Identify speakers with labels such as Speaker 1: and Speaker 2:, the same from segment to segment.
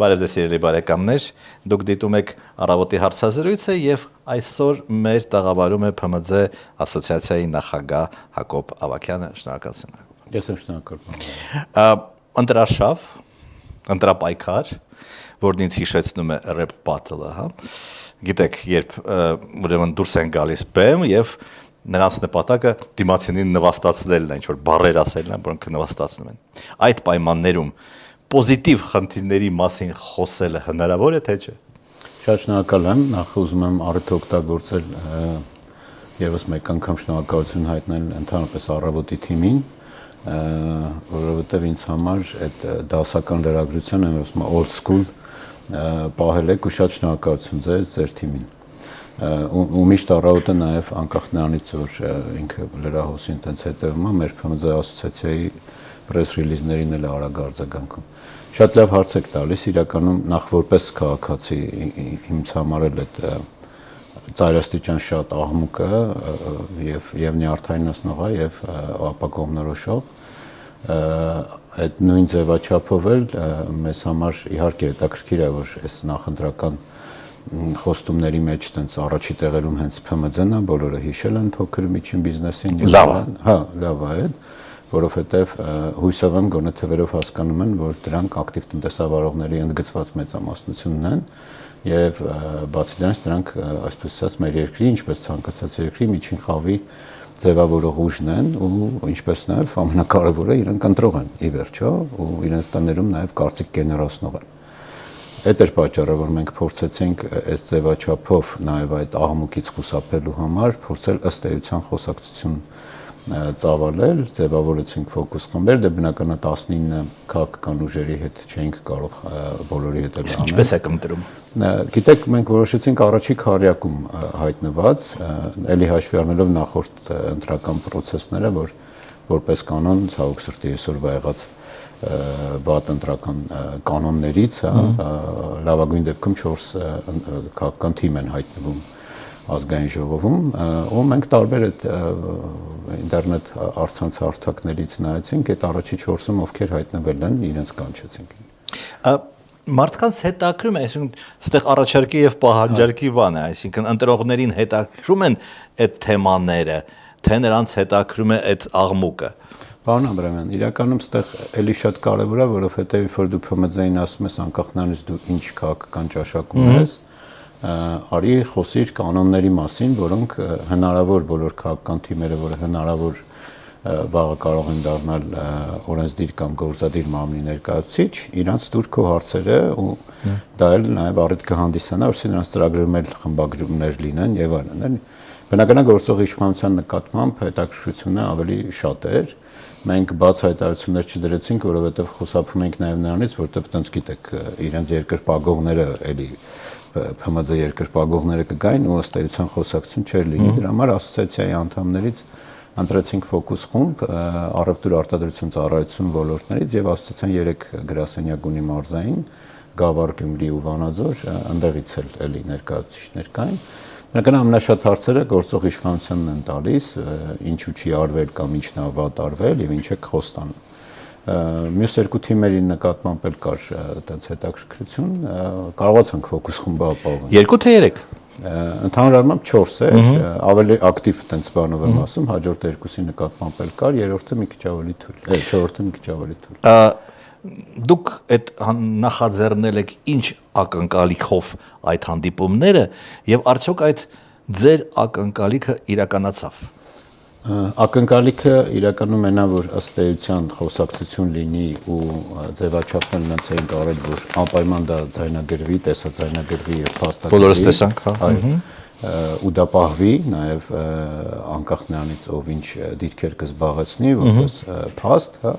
Speaker 1: Բարև ձեզ սիրելի բարեկամներ, դուք դիտում եք Առավոտի հարցազրույցը եւ այսօր մեր տաղավարում է ՓՄԶ ասոցիացիայի նախագահ Հակոբ Ավագյանը, շնորհակալություն Հակոբ։
Speaker 2: Ես եմ շնորհակալ։
Speaker 1: Ընտրարշավ, ընտրապայքար, որն ինձ հիշեցնում է rap battle-ը, հա։ Գիտեք, երբ ուրեմն դուրս են գալիս բեմ եւ նրանց նպատակը դիմացինին նվաստացնելն է, ինչ որ բառեր ասելն է, որոնք նվաստացնում են։ Այդ պայմաններում պոզիտիվ խնդիրների մասին խոսելը հնարավոր է թե չէ։
Speaker 2: Շատ շնորհակալ եմ, նախ ուզում եմ առիթը օգտագործել եւս մեկ անգամ շնորհակալություն հայտնել ընդհանրապես Առավոտի թիմին, որովհետեւ ինձ համար այդ դասական լրագրության old school պահել եք ու շատ շնորհակալություն ձեր թիմին։ Ու միշտ Առավոտը նաև անկախ նրանից որ ինքը լրահոսին տենց հետևում է մեր ՓՄԶ ասոցիացիայի press release-ներին էլ արագ արձագանքում։ Շատ լավ հարց եք տալիս, իրականում նախ որպես քաղաքացի ինձ համար էլ այդ ծայրաստիճան շատ աղմուկը եւ նյարդայնացնող է եւ ապակողմնորոշող այդ նույն ձևաչափով էլ մեզ համար իհարկե հետաքրքիր է որ այս նախընտրական խոստումների մեջ տենց առաջի տեղերում հենց ՓՄԶ-ն է, բոլորը հիշել են փոքր միջին բիզնեսին եւ հա, լավ է այդ որովհետև հույսով եմ գոնե թվերով հասկանում են, որ դրանք ակտիվ տնտեսավարողների ընդգծված մեծամասնությունն են եւ բացի դրանից դրանք այսպես ասած մեր երկրի, ինչպես ցանկացած երկրի միջին խավի ձևավորող ուժն են ու ինչպես նաեւ ամենակարևորը իրենք ընտրող են ի վերջո ու իրենց տներում նաեւ կարծիք գեներացնող են։ Այդ էր պատճառը, որ մենք փորձեցինք այս ձևաչափով նաեւ այդ աղմուկից խուսափելու համար փորձել ըստ էության խոսակցություն ծավալել, ձևավորեցինք ֆոկուս խմբեր, դե բնականա 19 քաղաքական ուժերի հետ չէինք կարող բոլորի հետ անել։
Speaker 1: Ինչպես եք ընտրում։
Speaker 2: Գիտեք, մենք որոշեցինք առաջի քառյակում հայտնված, ելի հաշվի առնելով նախորդ ընտրական process-ները, որ որպես կանոն ցավոք սրտի այսօրվա եղած վատ ընտրական կանոններից, լավագույն դեպքում 4 քաղաքական թիմ են հայտնվում ազգային ժողովում, ու մենք տարբեր այդ ինտերնետ առցանց հարթակներից նայեցինք, այդ առաջի 4-ում ովքեր հայտնվել են, իրենց կանչեցինք։
Speaker 1: Մարդկանց հետաքրում է, այսինքն, այստեղ առաջարկի եւ պահանջարկի բան է, այսինքն ընտրողներին հետաքրում են այդ թեմաները, թե նրանց հետաքրում է այդ աղմուկը։
Speaker 2: Պարոն Աբրամյան, իրականում այստեղ էլի շատ կարևոր է, որովհետեւ երբ որ դու ՓՄԶ-ին ասում ես անկախ նրանից դու ինչ քաղաքական ճաշակում ես, արի խոսիր կանոնների մասին, որոնք հնարավոր բոլոր քաղաքական թիմերը, որը հնարավոր վաղը կարող են դառնալ օրենսդիր կամ գործադիր մարմնի ներկայացուցիչ, իրանց դուր քո հարցերը ու դա էլ նաև առիթ կհանդիսանա, որովհետեւ նրանց ծրագրում էլ խմբագրումներ լինեն եւ այլն։ Բնականաբար գործող իշխանության նկատմամբ հետաքրքրությունը ավելի շատ էր։ Մենք բաց հայտարարություններ չդրեցինք, որովհետեւ խուսափում ենք նաև նրանից, որովհետեւ տենց գիտեք, իրենց երկրպագողները էլի ՓՄԶ երկրպագողները կգային ու ըստ էության խոսակցություն չէր լինի։ Դրա համար ասոցիացիայի անդամներից ընտրեցինք ֆոկուս խումբ առևտուր արտադրություն ծառայություն ոլորտներից եւ ասոցիացիան 3 գրասենյակ ունի մարզային, Գավառ, Գյումրի ու Վանաձոր, այնտեղից էլ էլի ներկայացուցիչներ կային։ Բնական ամենաշատ հարցերը գործող իշխանությանն են տալիս, ինչու չի արվել կամ ինչն է վատ արվել եւ ինչ է խոստանում։ Մյուս երկու թիմերի նկատմամբ էլ կար այդպես հետաքրքրություն, կարողացանք ֆոկուս խումբը ապահովել։
Speaker 1: 2 թե 3։
Speaker 2: Ընդհանուր առմամբ 4 էր, ավելի ակտիվ այդպես բանով եմ ասում, հաջորդ երկուսի նկատմամբ էլ կար, երրորդը մի քիչ ավելի թույլ, չորրորդը մի քիչ ավելի թույլ։
Speaker 1: Դուք այդ նախաձեռնել եք ինչ ակնկալիքով այդ հանդիպումները եւ արդյոք այդ ձեր ակնկալիքը իրականացավ։
Speaker 2: Ակնկալիքը իրականում մենա որ ըստ էության խոսակցություն լինի ու ձևաչափն նրանց էին կարել որ անպայման դա ձայնագրվի, տեսաձայնագրվի եւ փաստագրվի։
Speaker 1: Բոլորս տեսանք, հա։
Speaker 2: Ու դա պահվի նաեւ անկախ նրանից ով ինչ դիրքեր կզբաղեցնի որպես փաստ, հա։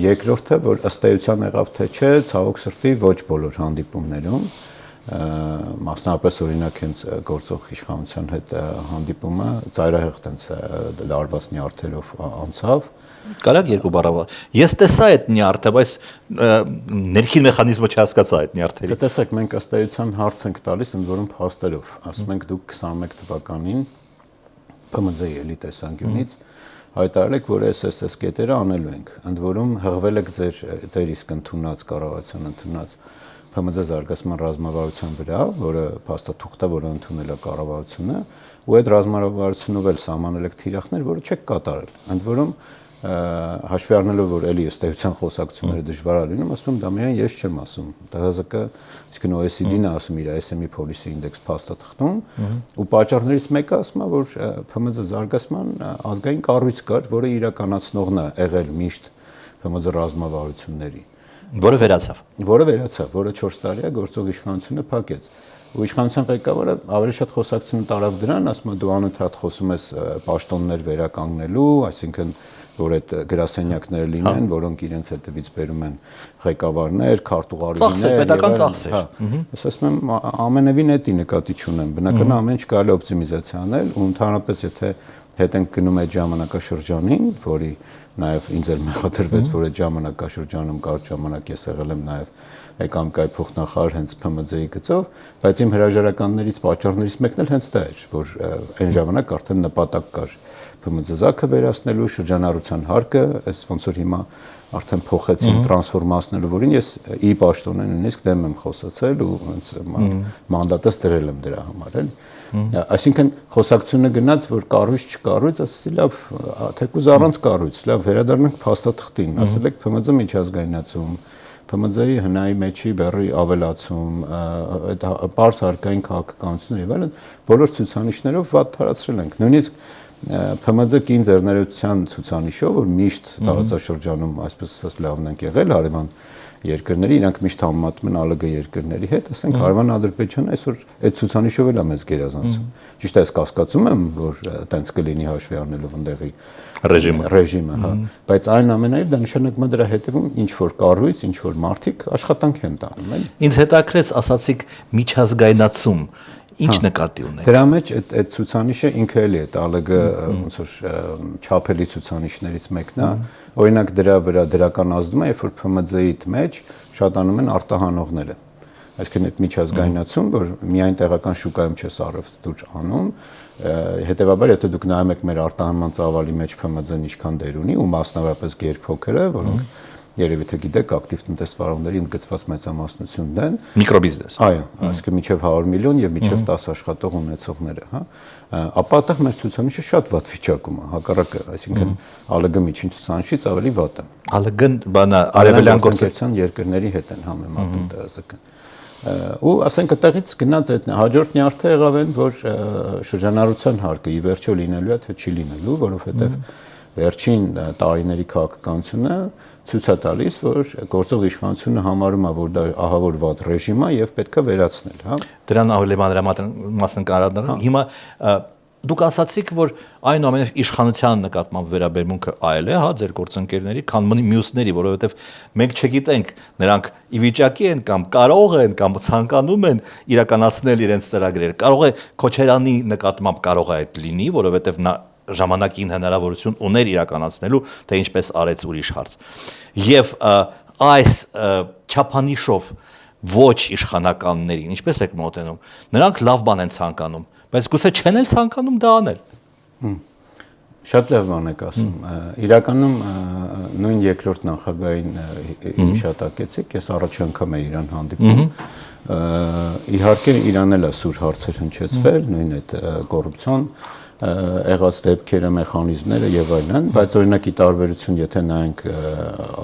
Speaker 2: Երկրորդը որ ըստ էության եղավ թե չէ, ցավոք սրտի ոչ բոլոր հանդիպումներում մասնավորապես օրինակ հենց գործող իշխանության հետ հանդիպումը ծայրահեղ տենց լարված նյարդերով անցավ
Speaker 1: Կարակ երկու բառով ես տեսա այդ նյարդը բայց ներքին մեխանիզմը չհասկացա այդ նյարդերի
Speaker 2: Տեսեք մենք ըստ էության հարց ենք տալիս ընդ որում փաստերով ասում ենք դուք 21 թվականին ՊՄԶ-ի էլի տեսանկյունից հայտարարել եք, որ SSS կետերը անելու ենք, ընդ որում հղվել եք ձեր իսկ ընդունած կառավարության ընդունած ՓՄԶ զարգացման ռազմավարության վրա, որը փաստաթուղթ է, որը ընդունել է կառավարությունը, ու այդ ռազմավարությունով էլ սահմանել եք թիրախներ, որը չեք կատարել։ Ընդ որում հաշվի առնելով, որ էլի ըստ էության խոսակցությունները դժվար է լինում, ասում եմ, դա միայն ես չեմ ասում։ ՏՀԶԿ, այսինքն OECD-ն է ասում իր SME Policy Index փաստաթղթում, ու պատճառներից մեկը ասում է, որ ՓՄԶ զարգացման ազգային կառույց կար, որը իրականացնողն է եղել միշտ ՓՄԶ ռազմավարությունների, որը 4 տարի է գործող իշխանությունը փակեց։ Ու իշխանության ղեկավարը ավելի շատ խոսակցություն տարավ դրան, ասում է դու անընդհատ խոսում ես պաշտոններ վերականգնելու, այսինքն որ այդ գրասենյակները լինեն, որոնք իրենց հետևից բերում են ղեկավարներ, քարտուղարուհիներ,
Speaker 1: պետական ծախսեր։
Speaker 2: Ես ասում եմ, ամենևին էդի նկատի չունեմ, բնական ամեն ինչ կարելի է օպտիմիզացիա անել, ու ընդհանրապես եթե հետ ենք գնում այդ ժամանակաշրջանին, որի նաև ինձ էլ մեղադրվեց, որ այդ ժամանակաշրջանում կարճ ժամանակ ես եղել եմ նաև էկամկայի փոխնախարար հենց ՓՄԶ-ի գծով, բայց իմ հրաժարականներից պատճառներից մեկն էլ հենց դա էր, որ այն ժամանակ արդեն նպատակ կար ՓՄԶ զաքը վերացնելու, շրջանառության հարկը, այս ոնց որ հիմա արդեն փոխեցին տրանսֆորմացնելու, որին ես ի պաշտոնը նույնիսկ դեմ եմ խոսացել ու հենց մանդատս դրել եմ դրա համար, էլ։ Այսինքն խոսակցությունը գնաց, որ կառույց չկառույց, ասեցի լավ, թեկուզ առանց կառույց, լավ, վերադառնանք փաստաթղթին, ասել եք ՓՄԶ միջազգայնացում, ՓՄԶ-ի հնայի մեջի բեռի ավելացում, այդ պարզ հարկային քաղաքականություն եւ այլն, բոլոր ցուցանիշներով վատ տարածրել ենք։ Նույնիսկ ՓՄԶ կին ձեռներեցության ցուցանիշով, որ միշտ տարածաշրջանում, այսպես ասած, լավն ենք եղել հարևան երկրների, իրանք միշտ համեմատում են ԱԼԳ երկրների հետ, ասենք հարևան Ադրբեջանը այսօր այդ ցուցանիշով էլ է մեզ գերազանցում։ Ճիշտ է, ես կասկածում եմ, որ տենց կլինի հաշվի առնելով ընդեղի ռեժիմը, հա, բայց այն ամենայնիվ դա նշանակում է դրա հետևում ինչ որ կառույց, ինչ որ մարդիկ աշխատանք են տանում, էլի։
Speaker 1: Ինձ հետաքրեց, ասացիք միջազգայնացում, ինչ նկատի ունեք։
Speaker 2: Դրա մեջ այդ ցուցանիշը ինքը էլի է, ԱԼԳ ոնց որ չափելի ցուցանիշներից մեկն է, օրինակ դրա վրա դրական ազդում է, երբ որ ՓՄԶ-ի մեջ շատանում են արտահանողները։ Այսինքն այդ միջազգայնացում, որ միայն տեղական շուկայում չես առևտուր անում, հետեւաբար եթե դուք նայում եք մեր արտահանման ծավալի մեջ ՓՄԶ-ն ինչքան դեր ունի ու մասնավորապես գերփոքրը, որոնք երևի թե գիտեք, ակտիվ տնտեսվարողների ընդգծված մեծամասնությունն են
Speaker 1: միկրոբիզնես։
Speaker 2: Այո, այսինքն մինչև 100 միլիոն եւ մինչև 10 աշխատող ունեցողները, հա։ Ապա այդտեղ մեր ցուցանիշը շատ վատ վիճակում է, հակառակը, այսինքն ԱԼԳ միջին ցուցանիշից ավելի վատ է։
Speaker 1: ԱԼԳ-ն բանա արևելյան
Speaker 2: գործընկերության երկրների հետ են համեմատում ՏՀԶԿ-ն։ Ու ասենք այդտեղից գնաց այդ հաջորդ նյարդը եղավ այն, որ շրջանառության հարկը ի վերջո լինելու է թե չի լինելու, որովհետեւ վերջին տարիների քաղաքականությունը ցույց է տալիս, որ գործող իշխանությունը համարում է, որ դա ահավոր վատ ռեժիմ է եւ պետք է վերացնել, հա։
Speaker 1: Դրան ավելի մանրամասն կանդրադառնալ։ Հիմա դուք ասացիք, որ այնուամենայնիվ իշխանության նկատմամբ վերաբերմունքը այլ է, հա, ձեր գործընկերների, քան մյուսների, որովհետեւ մենք չգիտենք նրանք ի վիճակի են կամ կարող են կամ ցանկանում են իրականացնել իրենց ծրագրերը։ Կարող է Քոչարյանի նկատմամբ կարող է այդ լինի, որովհետեւ նա ժամանակին հնարավորություն ուներ իրականացնելու, թե ինչպես արեց ուրիշ հարց։ Եվ այս չափանիշով ոչ իշխանականներին, ինչպես եք մոտենում, նրանք լավ բան են ցանկանում, բայց գուցե չեն էլ ցանկանում դա անել։
Speaker 2: Շատ լավ բան եք ասում։ Իրականում նույն երկրորդ նախագահային հիշատակեցիք, ես առաջ անգամ եմ իրան հանդիպում։ Իհարկե իրան էլ է սուր հարցեր հնչեցվել, նույն այդ կոռուպցիոն եղած դեպքերը, մեխանիզմները եւ այլն, բայց օրինակ ի տարբերություն, եթե նայենք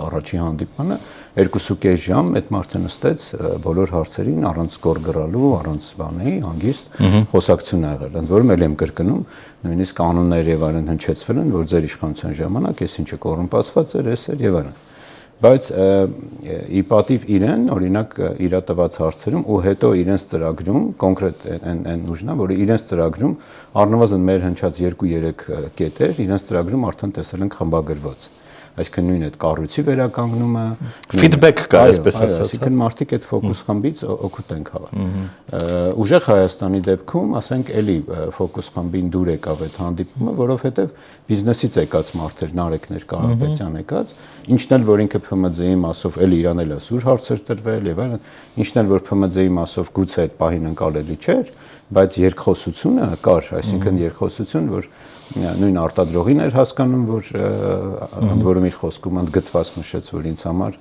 Speaker 2: առաջի հանդիպմանը, 2.5 ժամ այդ մարդը նստեց բոլոր հարցերին առանց գորգռալու, առանց բանի, հանգիստ խոսակցություն ա եղել։ Ընդ որում էլ եմ կրկնում, նույնիսկ կանոններ եւ այլն հնչեցվել են, որ ձեր իշխանության ժամանակ այս ինչը կոռումպացված էր, էս էր եւ այլն։ Բայց ի պատիվ իրեն, օրինակ իր տված հարցերում ու հետո իրենց ծրագրում, կոնկրետ այն ուժնա, որը իրենց ծրագրում առնվազն մեր հնչած 2-3 կետեր, իրենց ծրագրում արդեն տեսել ենք խմբագրված։ Այսինքն նույն այդ կառույցի վերականգնումը,
Speaker 1: ֆիդբեք կա, այսպես ասած,
Speaker 2: այսինքն մարդիկ այդ ֆոկուս խմբից օգուտ են քաղել։ Ուժեղ Հայաստանի դեպքում, ասենք, էլի ֆոկուս խմբին դուր եկավ այդ հանդիպումը, որովհետև բիզնեսից եկած մարդեր, Նարեկներ Կարապետյան եկած, ինչն էլ որ ինքը ՓՄԶ-ի մասով էլի իրան էլ է սուր հարցեր տրվել եւ այլն, ինչն էլ որ ՓՄԶ-ի մասով գուցե այդ պահին ընկալելի չէր, բայց երկխոսությունը կար, այսինքն երկխոսություն, որ նույն արտադրողին էր հասկանում, որ ընդ որում իր խոսքում ընդգծված նշեց, որ ինձ համար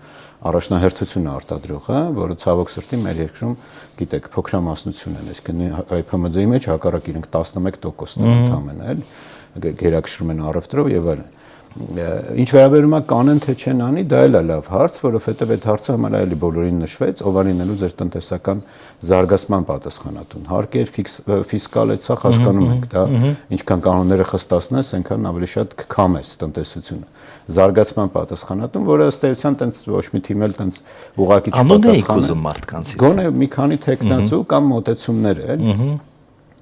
Speaker 2: առաջնահերթությունը արտադրողը, որը ցավոք սրտի մեր երկրում, գիտեք, փոքրամասնություն են, այսինքն ԱՓՄԶ-ի մեջ հակառակ իրենք 11%-ն են ընդամենը, գերակշռում են առևտրով եւ այլն։ Ինչ վերաբերում է կանեն թե չեն անի, դա էլ է լավ հարց, որովհետև այդ հարցը համարյա էլի բոլորին նշվեց, ով անելու ձեր տնտեսական զարգացման պատասխանատուն։ Հարկ էր ֆիսկալ այդ սա հասկանում ենք, դա ինչքան կանոնները խստացնես, այնքան ավելի շատ կքամես տնտեսությունը։ Զարգացման պատասխանատուն, որը ըստ էության տենց ոչ մի թիմ էլ տենց ուղղակի
Speaker 1: չպատասխանել։
Speaker 2: Գոնե մի քանի տեխնացու կամ մոտեցումներ էլ։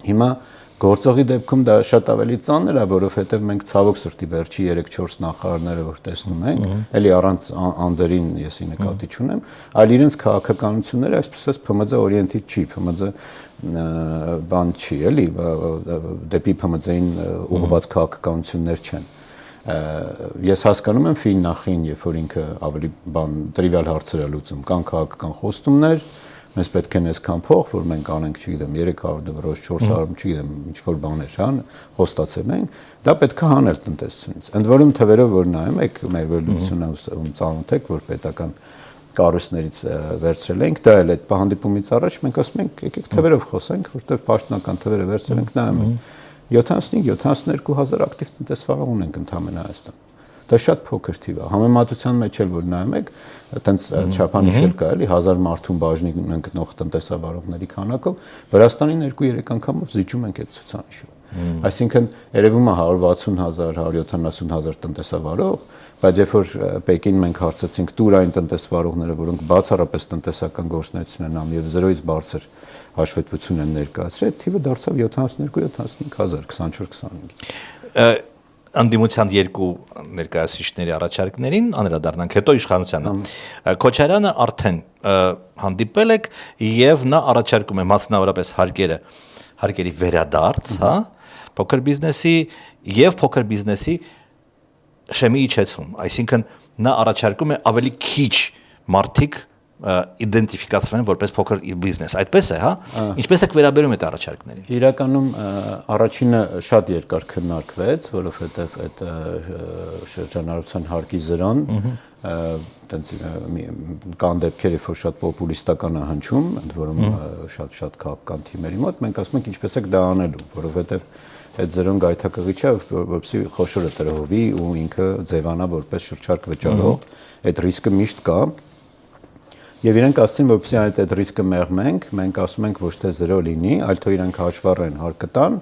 Speaker 2: Հիմա գործողի դեպքում դա շատ ավելի ծանր է, որովհետև մենք ցավոք սրտի վերջի 3-4 նախարարները որ տեսնում ենք, էլի առանց անձերին եսի նկատի չունեմ, այլ իրենց քաղաքականությունները այսպես ՓՄԶ օրիենտիդ չի, ՓՄԶ բան չի, էլի դեպի ՓՄԶ-ին ուղղված քաղաքականություններ չեն։ Ես հասկանում եմ Ֆին նախին, երբ որ ինքը ավելի բան տրիվիալ հարցեր է լուծում, կան քաղաքական խոստումներ, մեզ պետք է այսքան փող, որ մենք անենք, չգիտեմ, 300 դրոշ, 400, չգիտեմ, ինչ որ բաներ, հա, խոստացել ենք, դա պետք է հանել տնտեսությունից։ Ընդ որում թվերով որ նայում եք, մեր վերլուծությունը ծանոթ եք, որ պետական կառույցներից վերցրել ենք, դա էլ այդ հանդիպումից առաջ մենք ասում ենք, եկեք թվերով խոսենք, որտեղ պաշտոնական թվերը վերցրել ենք, նայում ենք 75-72 հազար ակտիվ տնտեսվարող ունենք ընդամենը Հայաստանում։ Դա շատ փոքր թիվ է։ Համեմատության մեջ էլ որ նայում եք, այտենց չափանիշել կա էլի 1000 մարդուն բաժին ընկնող տնտեսավարողների քանակով, Վրաստանին 2-3 անգամով զիջում ենք այդ ցուցանիշը։ Այսինքն երևում է 160,000, 170,000 տնտեսավարող, բայց երբ որ Պեկին մենք հարցեցինք տուրային տնտեսվարողները, որոնք բացառապես տնտեսական գործունեություն են անում եւ 0-ից բարձր հաշվետվություն են ներկայացրել, թիվը դարձավ 72-75,000, 24-25։
Speaker 1: Անդիմության երկու ներկայացուցիչների առաջարկներին անդրադառնանք, հետո իշխանությանը։ Քոչարյանը արդեն հանդիպել եք եւ նա առաջարկում է մասնավորապես հարկերի վերադարձ, հա, փոքր բիզնեսի եւ փոքր բիզնեսի շեմի իջեցում, այսինքն նա առաջարկում է ավելի քիչ մարդիկ իդենտիֆիկացվեն որպես փոքր բիզնես, այդպես է, հա։ Ինչպես եք վերաբերում այդ առաջարկներին։
Speaker 2: Իրականում առաջինը շատ երկար քննարկվեց, որովհետև այդ շրջանառության հարկի զրոն այտենց կան դեպքեր, որ շատ պոպուլիստական է հնչում, ընդ որում շատ քաղաքական թիմերի մոտ, մենք ասում ենք ինչպես եք դա անելու, որովհետև այդ զրոն գայթակղիչ է, որպեսզի խոշորը տրոհվի ու ինքը ձևանա որպես շրջարկ վճարող, այդ ռիսկը միշտ կա։ Եվ իրենք ասացին, որպեսզի այդ ռիսկը մեղմենք, մենք ասում ենք ոչ թե 0 լինի, այլ թող իրենք հաշվառեն հարկը տան,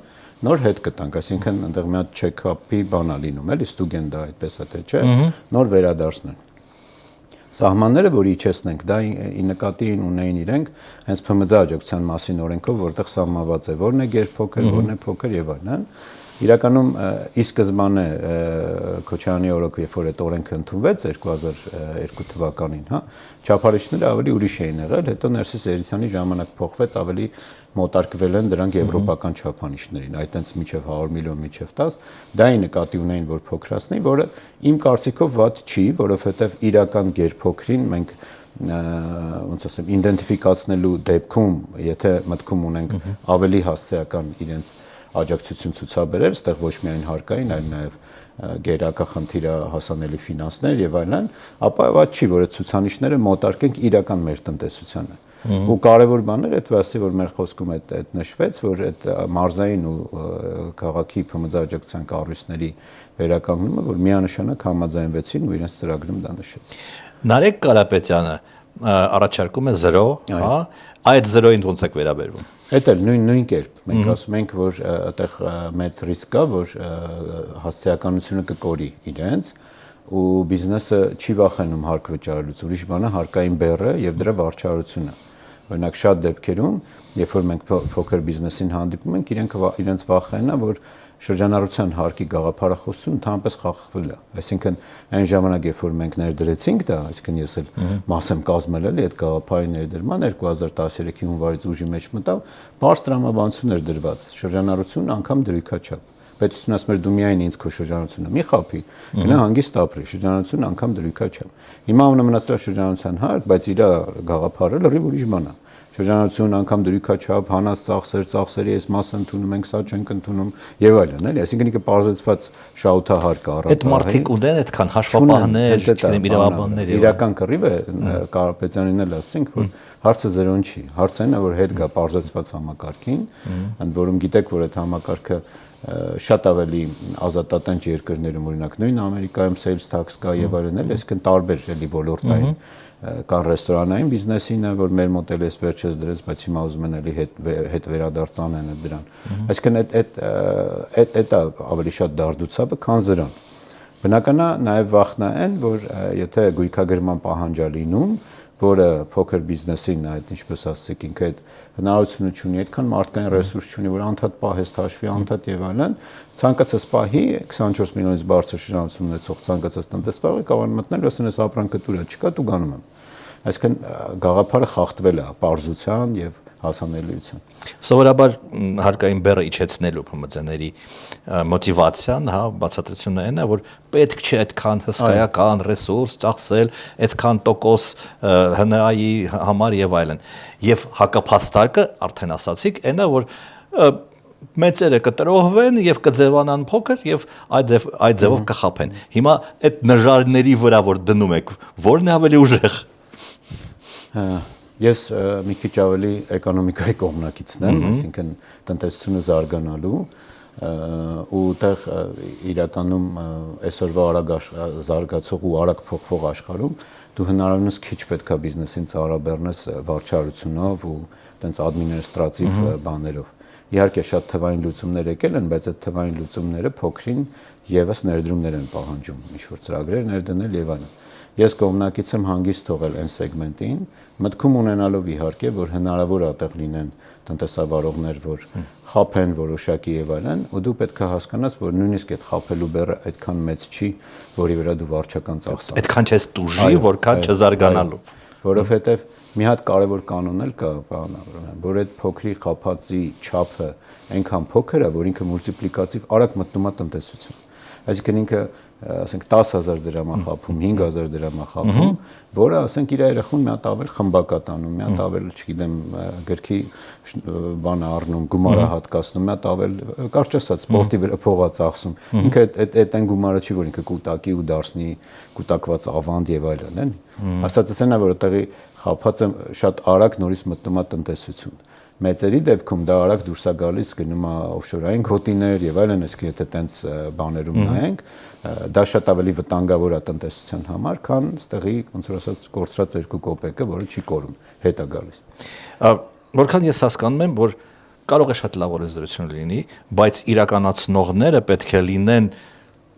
Speaker 2: նոր հետ կտանք, այսինքն այնտեղ մի հատ check-up-ի բան է լինում, էլի ստուգեն դա այդպես է թե չէ, նոր վերադարձնեն։ Սահմանները, որ իջեցնենք, դա ի նկատի ունեին իրենք հենց ՓՄԶ աջակցության մասին օրենքով, որտեղ սահմանված է որն է գերփոքր, որն է փոքր եւ այլն։ Իրականում ի սկզբանե Քոչարյանի օրոք, երբ որ այդ օրենքը ընդունվեց 2002 թվականին, հա, չափարիչները ավելի ուրիշ էին եղել, հետո Ներսիս Երիցյանի ժամանակ փոխվեց, ավելի մոտարկվել են դրանք եվրոպական չափանիշներին, այտենց միջև 100 միլիոն, միջև 10, դա ի նկատի ունեին, որ փոքրացնի, որը իմ կարծիքով վատ չի, որովհետև իրական գերփոքրին մենք ոնց ասեմ, իդենտիֆիկացնելու դեպքում, եթե մտքում ունենք ավելի հասցեական իրենց աջակցություն ցուցաբերել, այստեղ ոչ միայն հարկային, այլ նաև գերակախնդիր հասանելի ֆինանսներ եւ այլն, ապա ված չի, որ այդ ցուցանիշները մոտարկենք իրական մեր տնտեսությանը։ Ու կարևոր բաներ այդ վասի, որ մեր խոսքում այդ նշվեց, որ այդ մարզային ու քաղաքի ՓՄԶ աջակցության կառույցների վերականգնումը, որ միանշանակ համաձայնվեցին ու իրենց ծրագրում դա նշեց։
Speaker 1: Նարեկ Կարապետյանը առաջարկում է 0, հա, այդ 0-ին ոնց եք վերաբերվում։
Speaker 2: Այդ էլ նույն կերպ մենք ասում ենք, որ այդտեղ մեծ ռիսկ կա, որ հասցեականությունը կկորի իրենց ու բիզնեսը չի վախենում հարկ վճարելուց, ուրիշ բանը հարկային բեռը եւ դրա վարչարությունը։ Օրինակ շատ դեպքերում, երբ որ մենք փոքր բիզնեսին հանդիպում ենք, իրենց վախենն է, որ շրջանառության հարկի գաղափարախոսությունը ընդհանրապես խախտվել է։ Այսինքն այն ժամանակ, երբ որ մենք ներդրեցինք դա, այսինքն ես էլ մաս եմ կազմել էլի այդ գաղափարի ներդրման 2013-ի հունվարից ուժի մեջ մտավ, բարձր տրամաբանություն էր դրված։ Շրջանառությունն անգամ դրույքաչափ։ Պետությունն ասում էր դու միայն ինձ քո շրջանառությունը մի խափի, գնա հանգիստ ապրի, շրջանառությունն անգամ դրույքաչափ։ Հիմա ունը մնացել շրջանառության հարկ, բայց իր գաղափարը լրիվ ուրիշ բան է։ շրջանառություն, անգամ դրույքաչափ, հանած ծախսերի այս մասը ընդունում ենք, սա չենք ընդունում եւ այլն, էլի, այսինքն ինքը բարձրացված շահութահար կա առանց
Speaker 1: այդ մարդիկ ունեն այդքան հաշվապահներ, չգիտեմ, իրավաբաններ եւ
Speaker 2: իրական կռիվ է Կարապետյանին էլ ասենք, որ հարցը զրոն չի, հարցը այն է, որ հետ գա բարձրացված համակարգին, ընդ որում գիտեք, որ այդ համակարգը շատ ավելի ազատատենչ երկրներում, օրինակ նույն Ամերիկայում sales tax կա եւ այլն, այսինքն տարբեր էլի ոլորտային կան ռեստորանային բիզնեսինը, որ մեր մոտ էլ էս վերջերս դրեց, բայց հիմա ուզում են էլի հետ վերադարձ անեն դրան։ Այսինքն այդ ավելի շատ դարդուցավը, քան զրոն։ Բնական է նաեւ վախնա այն, որ եթե գույքագրման պահանջ է լինում, որը փոքր բիզնեսին այդ ինչպես ասեցիք ինքը այդ հնարավորությունը չունի, այդքան մարդկային ռեսուրս չունի, որ անդադ պահես հաշվի, անդադ եւ այլն, ցանկացած պահի 24 միլիոնից բարձր շրջանառություն ունեցող ցանկացած տնտեսվարը կարող է մտնել, ասեն այս ապրանքը դուր չկա, դու գանում եմ։ Այսինքն գաղափարը խախտվել է պարզության եւ հասանելիության։
Speaker 1: Սովորաբար հարկային բեռը իջեցնելու ՓՄԾ-ների մոտիվացիան, հա, բացատրությունն այն է, որ պետք չէ այդքան հսկայական ռեսուրս ծախսել, այդքան տոկոս ՀՆԱ-ի համար եւ այլն։ Եվ հակափաստարկը, արդեն ասացիք, այն է, որ մեծերը կտրոհվեն եւ կձևանան փոքր եւ այդ ձևով կխափեն։ Հիմա այդ նժարների վրա որ դնում եք, որն է ավելի ուժեղ։
Speaker 2: Ես մի քիչ ավելի էկոնոմիկայի կողմնակիցն եմ, այսինքն տնտեսությունը զարգանալու ու այդտեղ իրականում այսօրվա արագ զարգացող ու արագ փոխվող աշխարհում դու հնարավորինս քիչ պետքա բիզնեսին ծառաբեռնես վարչարությունով ու տենց ադմինիստրատիվ բաներով։ Իհարկե շատ թվային լուծումներ եկել են, բայց այդ թվային լուծումները փոքրին եւս ներդրումներ են պահանջում, ինչ-որ ծրագրեր ներդնել եւ այլն։ Ես կողմնակից եմ հանգիստ թողել այն սեգմենտին, մտքում ունենալով իհարկե, որ հնարավոր է այդտեղ լինեն տնտեսավարողներ, որ խափեն որոշակի եւ այլն, ու դու պետք է հասկանաս, որ նույնիսկ այդ խափելու բեռը այդքան մեծ չի, որի վրա դու վարչական ծախս անես։
Speaker 1: Այդքան չես տուժի, որքան չզարգանալու։
Speaker 2: Որովհետեւ մի հատ կարևոր կանոն էլ կա, պարոն Աբրամյան, որ այդ փոքրի խափածի չափը այնքան փոքր է, որ ինքը մուլտիպլիկատիվ արագ մտնում է տնտեսություն։ Այսինքն ինքը ասենք 10000 դրամ է խափում, 5000 դրամ է խափում, որը ասենք իր երախուն մի հատ ավել խմբակատանում, մի հատ ավել, չգիտեմ, գրքի բանը առնում, գումարը հատկացնում, մի հատ ավել, կարճ ասած, սպորտի վրա փողա ծախսում։ Ինքը այդ այն գումարը չի, որ ինքը կուտակի ու դարձնի կուտակված ավանդ եւ այլն, են։ Ասածս այն է, որ այդտեղի խափածը շատ արագ նորից մտնում է տնտեսություն։ Մեծերի դեպքում դա արագ դուրս է գալիս, գնում է օֆշորային գոտիներ եւ այլն, այսինքն եթե տենց բաներում նայենք, դա շատ ավելի վտանգավոր է տնտեսության համար, քան ստեղի ոնց որ ասած կորցրած 2 կոպեկը, որը չի կորում, հետ է գալիս։
Speaker 1: Որքան ես հասկանում եմ, որ կարող է շատ լավ օրենսդրություն լինի, բայց իրականացնողները պետք է լինեն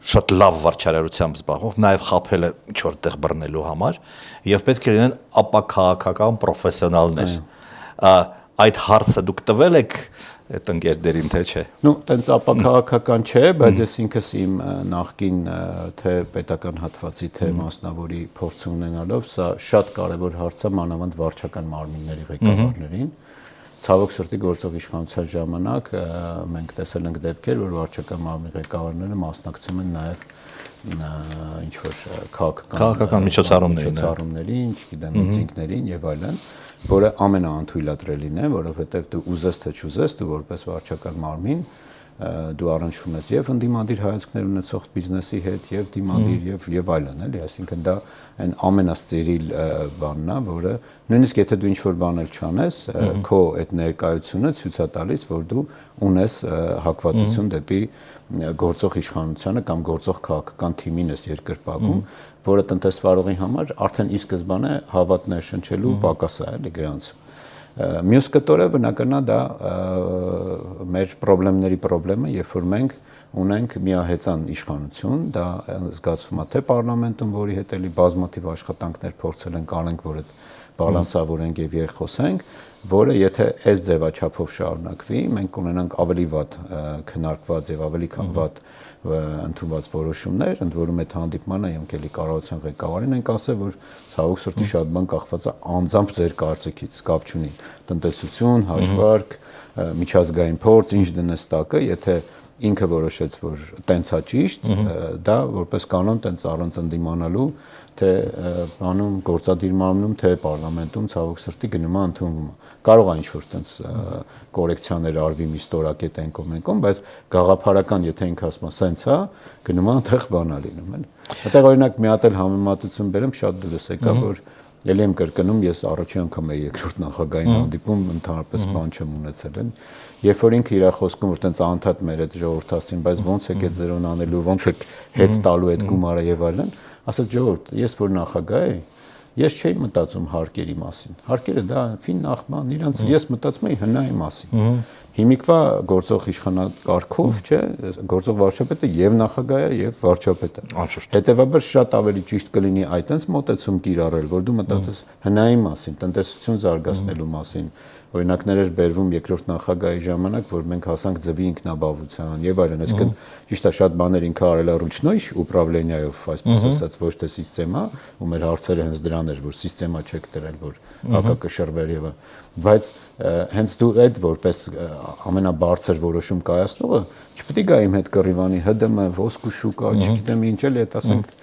Speaker 1: շատ լավ վարչարարությամբ զբաղվող, նաև խափելը ինչ որտեղ բռնելու համար, եւ պետք է լինեն ապաքաղաքական պրոֆեսիոնալներ։ Այդ հարցը դուք տվել եք այդ ընկերներին, թե չէ։
Speaker 2: Ну, տենց ապաքաղաքական չէ, բայց ես ինքս իմ նախկին թե պետական հատվածի, թե մասնավորի փորձ ունենալով, սա շատ կարևոր հարց է մանավանդ վարչական մարմինների ղեկավարներին։ Ցավոք սրտի գործող իշխանության ժամանակ մենք տեսել ենք դեպքեր, որ վարչական մարմնի ղեկավարները մասնակցում են նաև ինչ որ
Speaker 1: քաղաքական միջոցառումներին,
Speaker 2: չգիտեմ, միտինգներին եւ այլն, որը ամենաանթույլատրելին է, որովհետեւ դու ուզես թե չուզես, դու որպես վարչական մարմին դու առնչվում ես եւ ընդդիմադիր հայացքներ ունեցող բիզնեսի հետ եւ դիմադիր եւ այլն, էլի, այսինքն դա այն ամենասերիլ բանն է, որը նույնիսկ եթե դու ինչ-որ բան էլ չանես, քո այդ ներկայությունը ցույց է տալիս, որ դու ունես հակվածություն դեպի գործող իշխանությանը կամ գործող քաղաքական թիմին ես երկրպագում, որը տնտեսվարողի համար արդեն ի սկզբանե հավատ ներշնչելու պակաս է, էլի գրանցում։ Մյուս կտորը բնական է դա մեր խնդիրների խնդրեմը, երբ որ մենք ունենք միահեծան իշխանություն, դա զգացվում է թե պարլամենտում, որի հետ էլի բազմաթիվ աշխատանքներ փորձել ենք անենք, որ այդ բալանսավորենք եւ երկխոսենք, որը եթե այս ձևաչափով շարունակվի, մենք կունենանք ավելի վատ քննարկված եւ ավելի վատ ընդունված որոշումներ, ընդ որում այդ հանդիպմանը եմք էլի կառավարության ղեկավարին ենք ասել, որ ցավոք սրտի շատ բան կախված է անձամբ ձեր կարծիքից, կապ չունի տնտեսություն, հաշվարկ, միջազգային փորձ, ինչ դնես տակը, եթե ինքը որոշեց, որ տենց է ճիշտ, դա որպես կանոն տենց առանց ընդդիմանալու, թե բանում գործադիր մարմնում, թե պարլամենտում ցավոք սրտի գնում է ընդունվում։ Կարող է ինչ-որ տենց կորեկցիաներ արվի մի ստորակետ են կոմենկոմ, բայց գաղափարական, եթե ինքը ասում է, սենց է, գնում է այնտեղ բանա լինում, էլի։ Այդտեղ օրինակ մի հատ էլ համեմատություն բերեմ, շատ դուրս եկա, որ ելի եմ կրկնում, ես առաջի անգամ եմ երկրորդ նախագահային հանդիպում ընդհանրապես բան չեմ ունեցել են։ Երբ որ ինքը իր խոսքում որ տենց անդադ մեր այդ ժողովրդին, բայց ոնց եք այդ զերոն անելու, ոնց եք հետ տալու այդ գումարը եւ այլն, ասած ժողովուրդ, ես որ նախագահ եմ, ես չէի մտածում հարկերի մասին։ Հարկերը դա ֆին նախման, իրանց ես մտածում էի հնայի մասին։ Հիմիկվա գործող իշխանակարգով, չէ, գործող վարչապետը եւ նախագահ է եւ վարչապետը։ Հետեւաբար շատ ավելի ճիշտ կլինի այդտենց մոտեցում կիրառել, որ դու մտածես հնայի մասին, տնտեսություն զարգացնելու մասին։ Օրինակներ էր բերվում երկրորդ նախագահի ժամանակ, որ մենք հասանք ձվի ինքնաբավության եւ այլն, այսինքն ճիշտ է շատ բաներ ինքը արել է ռուչնոյ ուպրավլենիայով, այսպես ասած, ոչ թե սիստեմա, ու մեր հարցերը հենց դրան էր, որ սիստեմա չեք դրել, որ հակակշռվեր եւ բայց հենց դու այդ որպես ամենաբարձր որոշում կայացնողը չպետք է գա իմ հետ կռիվանի ՀԴՄ, ոսկու շուկա, չգիտեմ ինչ էլ այդ ասենք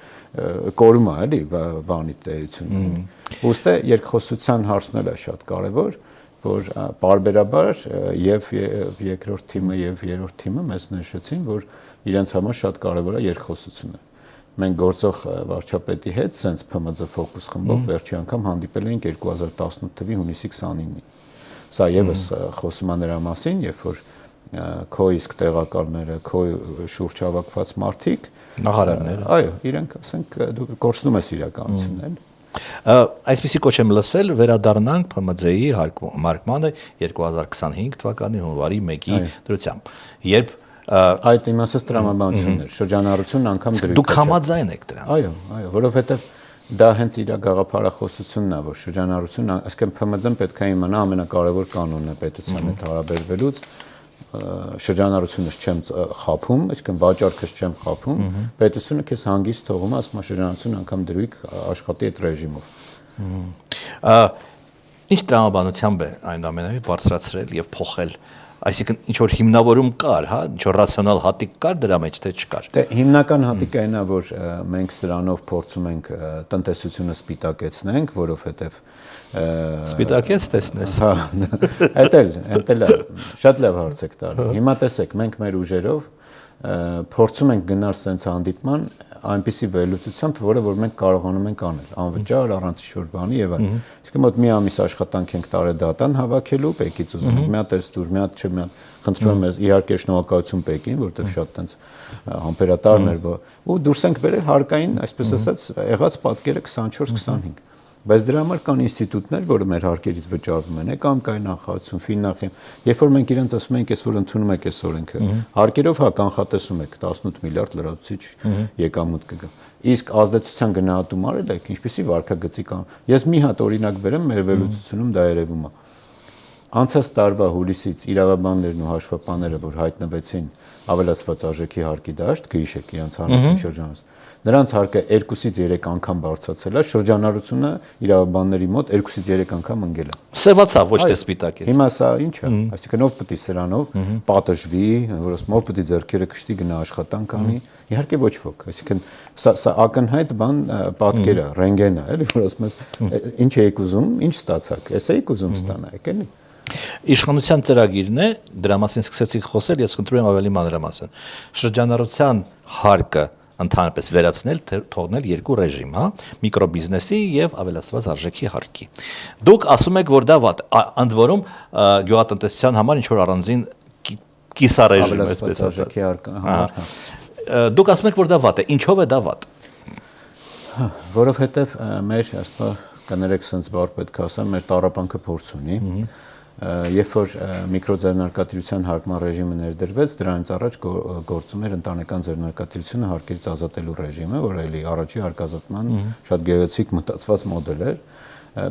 Speaker 2: կորում է, էլի բանի տեյությունը։ Ոստե երկխոսության հարցն է շատ կարեւոր, որ բարբերաբար եւ երկրորդ թիմը եւ երրորդ թիմը մեզ նշեցին, որ իրենց համար շատ կարեւոր է երկխոսությունը։ Մենք գործող վարչապետի հետ սենց ՓՄԶ ֆոկուս խմբով վերջի անգամ հանդիպել էինք 2018 թվականի հունիսի 29-ին։ Սա եւս խոսում է նրա մասին, երբ որ քո իսկ տեղակալները, քո շուրջ հավաքված մարդիկ,
Speaker 1: նախարարները,
Speaker 2: այո, իրենք ասենք դու կորցնում ես իրականությունն,
Speaker 1: Այսպիսի կոչ եմ լսել, վերադառնանք ՓՄԶ-ի հարկմանը 2025 թվականի հունվարի 1-ի դրությամբ, երբ
Speaker 2: այդ իմաստով տրամաբանություններ, շրջանառությունն անգամ դրույթ է։
Speaker 1: Դուք համաձայն եք դրան։
Speaker 2: Այո, որովհետև դա հենց իր գաղափարախոսությունն է, որ շրջանառությունն, այսինքն ՓՄԶ-ն պետք է իմանա ամենակարևոր կանոնն է պետության հետ հարաբերվելուց, շրջանառությունս չեմ խափում, այսինքն վաճառքս չեմ խափում, պետությունը քեզ հանգիստ թողում է, ասում է շրջանառություն անգամ դրույթ աշխատի այդ ռեժիմով։
Speaker 1: Ինչ տրամաբանությամբ է այնուամենայնիվ բարձրացրել եւ փոխել, այսինքն ինչ որ հիմնավորում կար, հա, ինչ որ ռացիոնալ հատիկ կար դրա մեջ, թե չկար։
Speaker 2: Դե հիմնական հատիկը այն է, որ մենք սրանով փորձում ենք տնտեսությունը սպիտակեցնենք, որովհետեւ
Speaker 1: Սպիտակեց տեսնես։
Speaker 2: Հա, այդ էլ շատ լավ հարց եք տալի։ Հիմա տեսեք, մենք մեր ուժերով փորձում ենք գնալ sense հանդիպման այնպիսի վերլուծությամբ, որ մենք կարողանում ենք անել, անվճար, առանց ինչ-որ բանի եւ այլն։ Իսկ մոտ մի ամիս աշխատանք ենք տարել դատան հավաքելու, Պեկից ուզում ենք մի հատ դուր, մի հատ չէ, մի հատ խնդրում եմ իհարկե շնորհակալություն Պեկին, որտեղ շատ տենց համբերատարներ ու դուրս ենք բերել հարկային, այսպես ասած, եղած պատկերը 24-25 Բայց դրա համար կան ինստիտուտներ, որը մեր հարկերից վճարվում են, Էկամկայի նախարարություն, Ֆիննախին, երբ որ մենք իրենց ասում ենք, այսօր ընդունում եք այս օրենքը, հարկերով հա կանխատեսում եք 18 միլիարդ լրացուցիչ եկամուտ կգա։ Իսկ ազդեցության գնահատում արել եք, ինչպեսի վարկագծի կան։ Ես մի հատ օրինակ բերեմ, մեր վերլուծությունում դա երևում է։ Անցած տարվա հուլիսից իրավաբաններն ու հաշվապանները, որ հայտնվեցին ավելացված արժեքի հարկի դաշտ, գիշեք իրանց հանրային շրջանից, նրանց հարկը 2-ից 3 անգամ բարձրացել է, շրջանառությունը իրավաբանների մոտ 2-ից 3 անգամ ընկել է։
Speaker 1: Սևացավ, ոչ թե սպիտակեց։
Speaker 2: Հիմա սա ինչ է, այսինքն ով պետք է սրանով պատժվի, որ ասում ով պետք է ձեռքերը կշտի գնա աշխատանք անի, իհարկե ոչ ոք, այսինքն սա ակնհայտ բան պատկեր է, ռենտգեն է, էլի, որ ասում ես ինչ եք ուզում, ինչ ստացաք, էս եք ուզում ստանաք, էլի։
Speaker 1: Իշխանության ծրագիրն է, դրա մասին սկսեցիք խոսել, ես խնդրում եմ ավելի մանրամասն։ Շրջանառության հարկը ընդհանրապես վերացնել, թողնել երկու ռեժիմ, հա, միկրոբիզնեսի եւ ավելացված արժեքի հարկի։ Դուք ասում եք, որ դա վատ, ընդ որում գյուղատնտեսության համար ինչ որ առանձին կիսառեժիմ, այսպես ասած։ Դուք ասում եք, որ դա վատ է, ինչով է դա վատ։
Speaker 2: Որովհետեւ մեր, ասպա, կներեք sense բառ պետք է ասեմ, մեր տառապանքը փորձ ունի։ Երբ որ միկրոձեռնարկատիրության հարկման ռեժիմը ներդրվեց, դրանից առաջ գործում էր ընտանեկան ձեռնարկատիրությունը հարկերից ազատելու ռեժիմը, որը էլի առաջի հարկազատման շատ գեղեցիկ մտածված մոդել էր։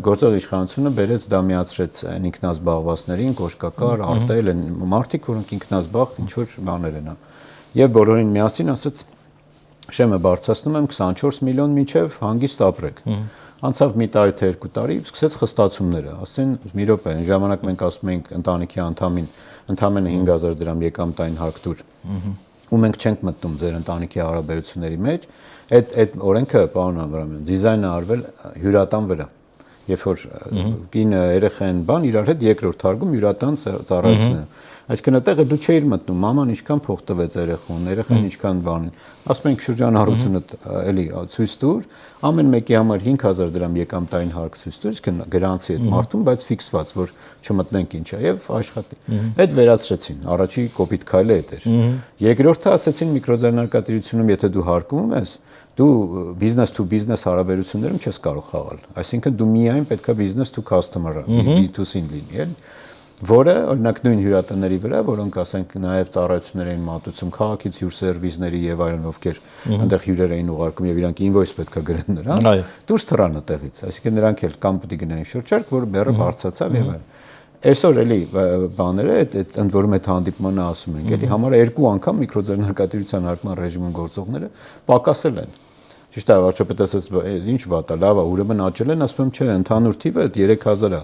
Speaker 2: Գործող իշխանությունը բերեց դա միացրեց ինքնազբաղվածներին, կոշկակար, արտել են մարդիկ, որոնք ինքնազբաղ ինչ որ բաներ են։ Եվ բոլորին միասին ասեց Շեմը բարձրացնում եմ 24 միլիոն մինչև հանգիստ ապրեք։ Անցավ մի տարի թե 2 տարի, սկսեց խստացումները, ասեն մի րոպե, այն ժամանակ մենք ասում ենք ընտանիքի անդամին ընդամենը 5000 դրամ եկամտային հարկ տուր, ու մենք չենք մտնում ձեր ընտանիքի հարաբերությունների մեջ, այդ օրենքը, պարոն Աբրամյան, դիզայնը արվել հյուրատան վրա։ Երբ որ կինը երեխան բան իրար հետ երկրորդ հարգում հյուրատան ծառայությունները։ Այսինքն այդտեղ դու չէիր մտնում, մաման ինչքան փող տվեց երեխուն, երեխան ինչքան բան։ Ասում ենք շրջանառությունը էլի ցույց տուր, ամեն մեկի համար 5000 դրամ եկամտային հարկ ցույց տուր, իսկ գրանցի այդ մարդուն, բայց ֆիքսված, որ չմտնենք ինչա եւ աշխատի։ Այդ վերացրեցին, առաջի կոպիտ քայլը այդ էր։ Երկրորդը ասեցին միկրոձեռնարկատիրությունում, եթե դու հարկում ես, դու business to business հարաբերություններում չես կարող խաղալ։ Այսինքն դու միայն պետքա business to customer, B2C-ին լինի, էլի, որը օրինակ նույն հյուրատների վրա, որոնք ասենք նաև ծառայություններ էին մատուցում քաղաքից հյուր սերվիսների եւ այլն, ովքեր այնտեղ հյուրեր էին ուղարկում եւ իրանք invoice պետքա գրեն նրան, դուրս թռան այդտեղից, այսինքն նրանք էլ կամ պետք է գնային շրջարկ, որ բեռը բարձրացավ եւ այլն։ Այսօր էլի բաները այդ ընդ որում այդ հանդիպմանը ասում ենք, էլի համարը 2 անգամ միկրոձեռնարկատիրության հարկման ռեժիմում գործողները պակասել են։ Ճիշտ է, վարչապետը ասաց, ինչ վատ է, լավ է, ուրեմն աճել են, ասում եմ, չէ, ընդհանուր թիվը 3000 է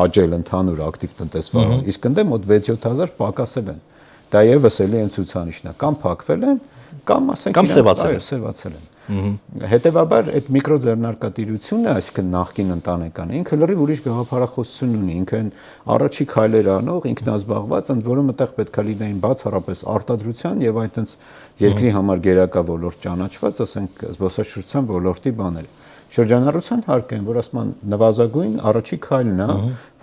Speaker 2: աճել ընդհանուր ակտիվ տնտեսվարում, իսկ ընդ մոտ 6-7000 պակասել են։ Դա եւս էլի այն ցուցանիշն է, կամ փակվել են, կամ ասենք սևացել են։ Հետևաբար այդ միկրոձեռնարկատիրությունը, այսինքն նախկին ընտանեկանը, ինքը լրիվ ուրիշ գաղափարախոսություն ունի, ինքը առաջի քայլեր անող, ինքնազբաղված, ընդ որում այդտեղ պետք է լինեին բացառապես արտադրության եւ այդտենց երկրի համար գերակա ոլորտ ճանաչված, ասենք զբոսաշրջության ոլորտի բաները։ Շրջանառության հարկ են, որ ասում են նվազագույն առաջի քայլն է,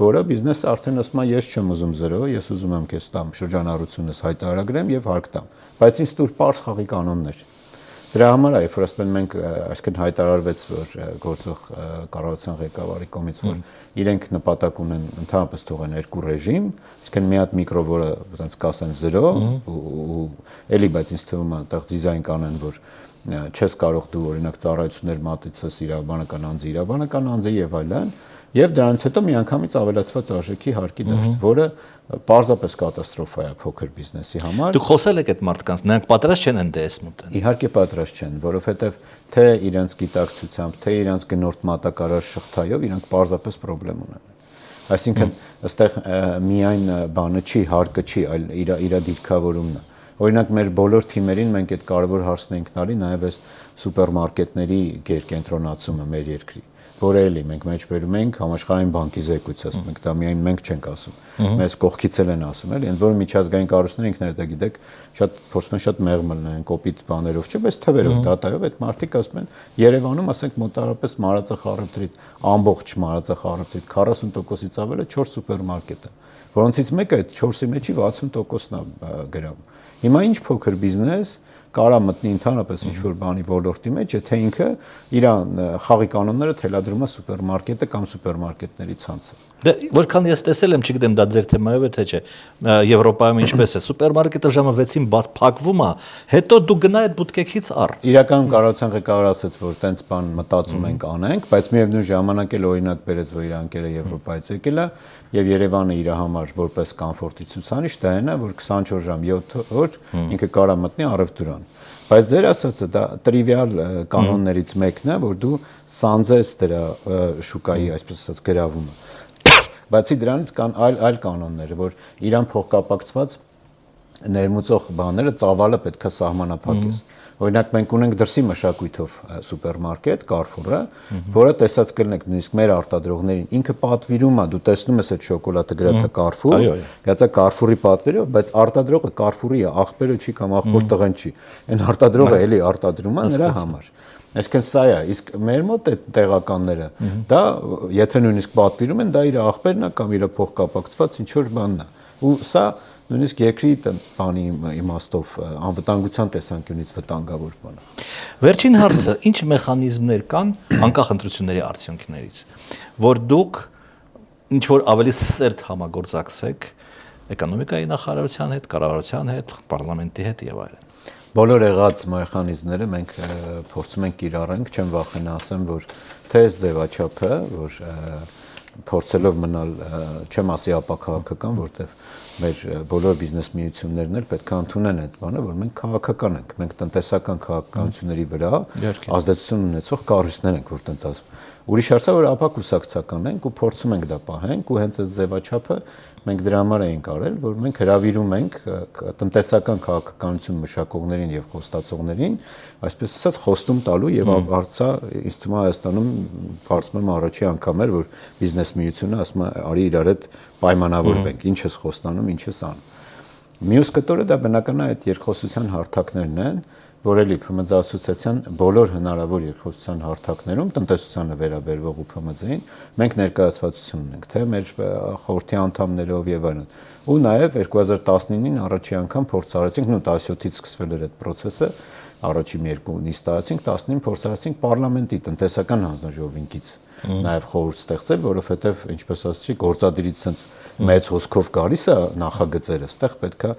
Speaker 2: որը բիզնեսը արդեն ասում է ես չեմ ուզում 0, ես ուզում եմ քեզ տամ շրջանառությունս հայտարարագրեմ եւ հարկ տամ, բայց ինձ տուր པարզ խաղի կանոններ։ Դրա համար է, երբ որ ասում են մենք այսքան հայտարարվեց, որ գործող կառավարության ղեկավարի կողմից, որ իրենք նպատակ ունեն ընդհանրապես թողեն 2 ռեժիմ, այսինքն մի հատ միկրո, որը այտենց կասեն 0 ու էլի, բայց ինձ թվում է այդտեղ դիզայն կանեն, որ չես կարող դու օրինակ ծառայություններ մատուցես իրավաբանական անձի եւ այլն, եւ դրանից հետո միանգամից ավելացված արժեքի հարկի դաշտ, որը պարզապես կատաստրոֆա է փոքր բիզնեսի համար։
Speaker 1: Դուք խոսել եք այդ մարդկանց, նրանք պատրաստ չեն NDS մտնել։
Speaker 2: Իհարկե պատրաստ չեն, որովհետեւ թե իրենց գիտակցությամբ, թե իրենց գնորդ մատակարար շղթայով իրանք պարզապես խնդրեմ ունեն։ Այսինքն այստեղ միայն բանը չի, հարկը չի, այլ իր դիրքավորումն է։ Օրինակ մեր բոլոր թիմերին մենք այդ կարևոր հարցն ենք տալի նաև այս սուպերմարկետների գերկենտրոնացումը մեր երկրի, որը էլի մենք մեջբերում ենք համաշխարհային բանկի զեկույց, ասում ենք, դա միայն մենք չենք ասում, մեզ կողքից էլ են ասում, էլի, ընդ որում միջազգային կառույցները ինքներդ է գիտեք, շատ փորձում են շատ մեղմել են, կոպիտ բաներով չէ, բայց թվերով, դատայով այդ մարդիկ ասում են Երևանում, ասենք մոտավորապես Մարածախառավտրիտ, ամբողջ Մարածախառավտրիտ 40%-ից ավելը 4 սուպերմարկետ է, որոնցից մեկը այդ 4-ի մեջի 60%-ն է գրավում։ Հիմա ինչ փոքր բիզնես կարա մտնի ընդհանրապես ինչ-որ բանի ոլորտի մեջ, եթե ինքը իր խաղի կանոնները թելադրում է սուպերմարկետը կամ սուպերմարկետների ցանցը։
Speaker 1: Դե որքան ես տեսել եմ, չգիտեմ դա ձեր թեմայով է թե չէ, Եվրոպայում ինչպես է, սուպերմարկետը ժամը 6-ին փակվում է, հետո դու գնա այդ բուտկեքից առ։
Speaker 2: Իրականում կառավարության ղեկավարը ասաց, որ տենց բան մտածում ենք անենք, բայց միևնույն ժամանակ էլ օրինակ բերեց, որ իր անկերը Եվրոպայից եկել է եւ Երևանը իր համար որպես կոմֆորտի ցուցանիշ դա այն է, որ 24 ժամ 7 օր ինքը կարա մտնի առևտուրան։ Բայց ձեր ասածը դա տրիվիալ կանոններից մեկն է, որ դու սանձես դրա շուկայի, այսպես ասած, գրավումը։ Բացի դրանից կան այլ կանոններ, որ իրան փոխկապակցված ներմուծող բաները ծավալը պետք է սահմանափակես։ Օրինակ մենք ունենք դրսի մշակույթով սուպերմարկետ Carrefour-ը, որը տեսած կլինեք նույնիսկ մեր արտադրողներին, ինքը պատվիրում է, դու տեսնում ես այդ շոկոլադը գրածա Carrefour, գրածա Carrefour-ի պատվերով, բայց արտադրողը Carrefour-ի է, աղբերը չի կամ աղբոր տղեն չի։ Այն արտադրողը էլի արտադրում է նրա համար։ Այսինքն սա է, իսկ մեր մոտ այդ տեղականները, դա եթե նույնիսկ պատվիրում են, դա իր աղբերն է կամ իր փոխկապակցված ինչ որ բանն է։ Ու սա նույնիսկ երկրի բանի իմաստով անվտանգության տեսանկյունից վտանգավոր բան է։
Speaker 1: Վերջին հարցը, ինչ մեխանիզմներ կան անկախ ընտրությունների արդյունքներից, որ դուք ինչ որ ավելի սերտ համագործակցեք էկոնոմիկայի նախարարության հետ, կառավարության հետ, պարլամենտի հետ եւ այլն։
Speaker 2: Բոլոր եղած մեխանիզմները մենք փորձում ենք կիրառենք, չեմ վախենա ասեմ, որ թե այս ձևաչափը, որ փորձելով մնալ չեմ ասի ապաքաղաքական, որտեվ մեր բոլոր բիզնես միություններն էլ պետք է ընդունեն այդ բանը, որ մենք քաղաքական ենք, մենք տնտեսական քաղաքականությունների վրա ազդեցություն ունեցող կառույցներ ենք, որ տենց ասում։ Ուրիշ հարցը, որ ապա կուսակցական ենք ու փորձում ենք դա պահենք ու հենց այս ձևաչափը մենք դրա համար էինք արել, որ մենք հրավիրում ենք տնտեսական քաղաքականություն մշակողներին եւ խոստացողներին, այսպես ասած, խոստում տալու եւ հարցա ինձ թվում է Հայաստանում կարծում եմ առաջի անգամ էր, որ բիզնես միությունը ասում է արի իրար հետ պայմանավորվենք, ինչ ես խոստանում, ինչ ես անում։ Մյուս կտորը դա բնական է այդ երկխոսության հարթակներն են, որ էլի ՓՄԶ ասոցիացիան բոլոր հնարավոր երկխոսության հարթակներում տնտեսությանը վերաբերվող ու ՓՄԶ-ին մենք ներկայացվածություն ունենք, թե մեր խորհրդի անդամներով եւ այլն։ Ու նաեւ 2019-ին առաջի անգամ փորձ արեցինք, նույն 17-ից սկսվել էր այդ process-ը, առաջի մի երկու նիստ արեցինք, 19-ին փորձ արեցինք պարլամենտի տնտեսական հանձնաժողովինքից նաեւ խորհուրդ ստեղծել, որովհետեւ ինչպես ասեցի, գործադիրից sense մեծ հոսքով գալիս է նախագծերը, այստեղ պետքա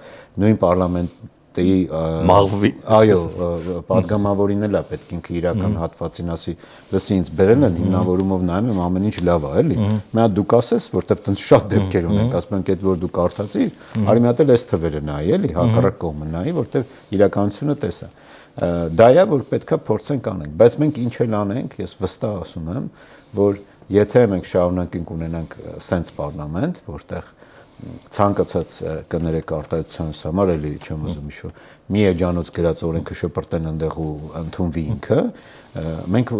Speaker 2: նույն պարլամենտի
Speaker 1: մաղվի,
Speaker 2: այո, падգամավորին էլ է պետք ինքը իրական հատվածին ասի, լսի ինձ բերել են հիմնավորումով նայում եմ ամեն ինչ լավ է, էլի։ Մի հատ դուք ասես, որտեվ տենց շատ դեպքեր ունենք, ասում ենք այդ որ դու կարդացի, արի մի հատ էլ էս թվերը նայի, էլի, հակառակ կողմը նայի, որտեվ իրականությունը տեսա։ Դա է, որ պետքա փորձենք անենք, բայց մենք ինչ էլ անենք, ես վստահ ասում եմ, որ եթե մենք շարունակենք ունենանք սենց պարլամենտ, որտեղ ցանկացած կներեք արտահայտության համար էլի չեմ ուզում ինչ-որ մի էջանոց գրած օրենքը շպրտեն այնտեղ ու ընդունվի ինքը, մենք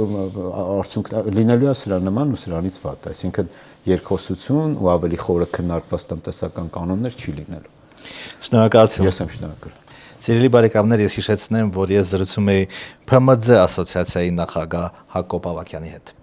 Speaker 2: արդյունք լինելու է սրա նման ու սրանից վատ, այսինքն երկխոսություն ու ավելի խորը քննարկված տնտեսական կանոններ չի լինելու։
Speaker 1: Շնորհակալություն։
Speaker 2: Ես եմ շնորհակալ։
Speaker 1: Սիրելի բարեկամներ, ես հիշեցնեմ, որ ես զրուցում եի ՓՄԶ ասոցիացիայի նախագահ Հակոբ Ավագյանի հետ։